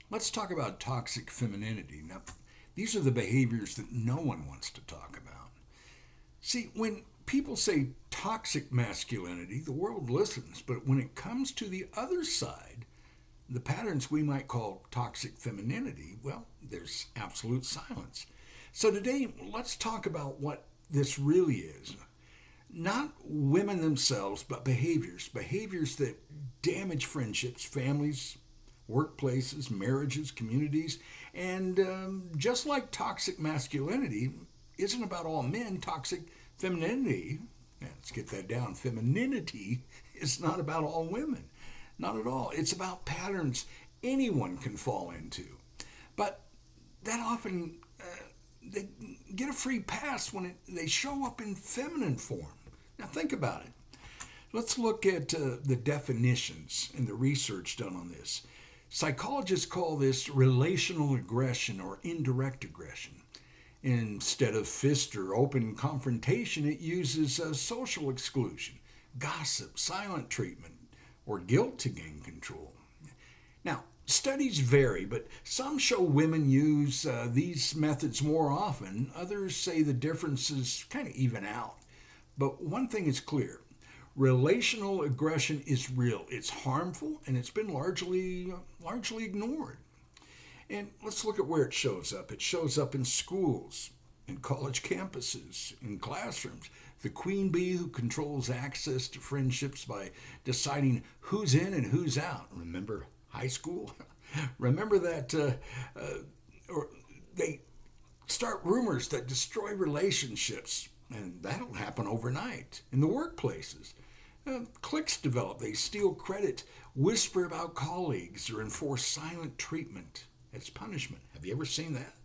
Let's talk about toxic femininity. Now, these are the behaviors that no one wants to talk about. See, when people say toxic masculinity, the world listens, but when it comes to the other side, the patterns we might call toxic femininity, well, there's absolute silence. So today, let's talk about what this really is. Not women themselves, but behaviors. Behaviors that damage friendships, families, workplaces, marriages, communities. And just like toxic masculinity isn't about all men, toxic femininity, yeah, let's get that down, femininity is not about all women. Not at all. It's about patterns anyone can fall into. But that often they get a free pass when they show up in feminine form. Now think about it. Let's look at the definitions and the research done on this. Psychologists call this relational aggression or indirect aggression. Instead of fist or open confrontation, it uses social exclusion, gossip, silent treatment, or guilt to gain control. Now, studies vary, but some show women use these methods more often. Others say the differences kind of even out. But one thing is clear. Relational aggression is real. It's harmful, and it's been largely ignored. And let's look at where it shows up. It shows up in schools, in college campuses, in classrooms. The queen bee who controls access to friendships by deciding who's in and who's out. Remember high school? Remember that or they start rumors that destroy relationships, and that'll happen overnight. In the workplaces, cliques develop. They steal credit, whisper about colleagues, or enforce silent treatment as punishment. Have you ever seen that?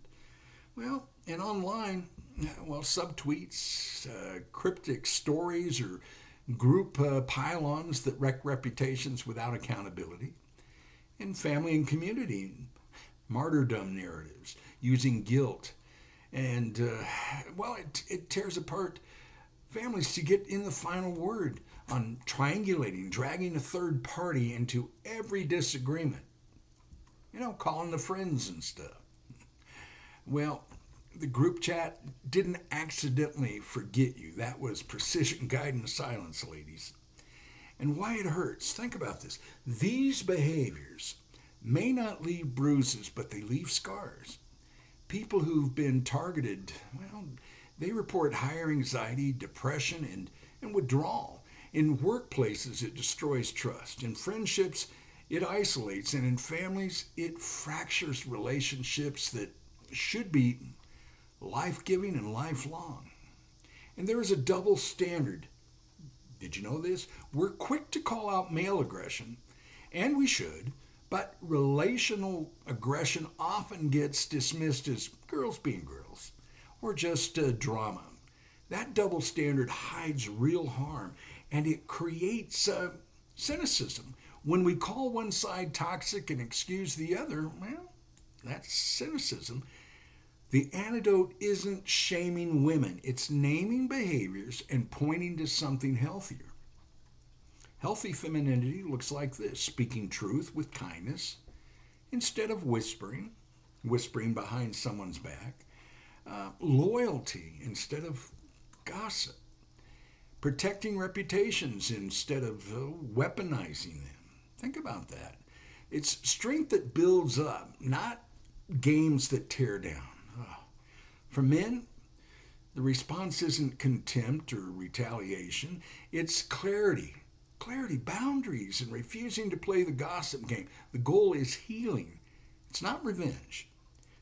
Well, and online, well, subtweets, cryptic stories, or group pile-ons that wreck reputations without accountability. In family and community, martyrdom narratives using guilt. And, well, it tears apart families to get in the final word on triangulating, dragging a third party into every disagreement. You know, calling the friends and stuff. Well, the group chat didn't accidentally forget you. That was precision guidance silence, ladies. And why it hurts. Think about this. These behaviors may not leave bruises, but they leave scars. People who've been targeted, well, they report higher anxiety, depression, and withdrawal. In workplaces, it destroys trust. In friendships, it isolates. And in families, it fractures relationships that should be life-giving and lifelong. And there is a double standard. Did you know this? We're quick to call out male aggression, and we should, but relational aggression often gets dismissed as girls being girls, or just drama. That double standard hides real harm, and it creates cynicism. When we call one side toxic and excuse the other, well, that's cynicism. The antidote isn't shaming women, it's naming behaviors and pointing to something healthier. Healthy femininity looks like this: speaking truth with kindness instead of whispering behind someone's back, loyalty instead of gossip, protecting reputations instead of weaponizing them. Think about that. It's strength that builds up, not games that tear down. For men, the response isn't contempt or retaliation, it's clarity. Clarity, boundaries, and refusing to play the gossip game. The goal is healing. It's not revenge.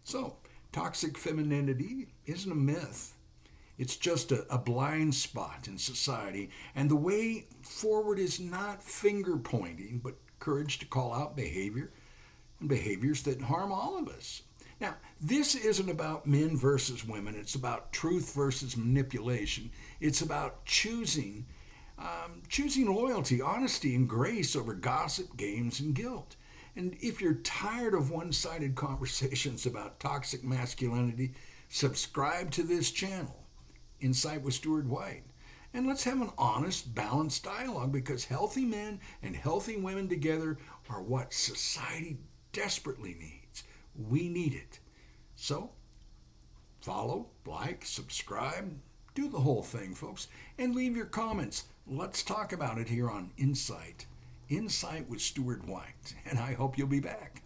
So, toxic femininity isn't a myth. It's just a blind spot in society. And the way forward is not finger pointing, but courage to call out behavior and behaviors that harm all of us. Now, this isn't about men versus women. It's about truth versus manipulation. It's about choosing loyalty, honesty, and grace over gossip, games, and guilt. And if you're tired of one-sided conversations about toxic masculinity, subscribe to this channel, Insight with Stuart White. And let's have an honest, balanced dialogue, because healthy men and healthy women together are what society desperately needs. We need it. So, follow, like, subscribe, do the whole thing, folks, and leave your comments. Let's talk about it here on Insight with Stuart White, and I hope you'll be back.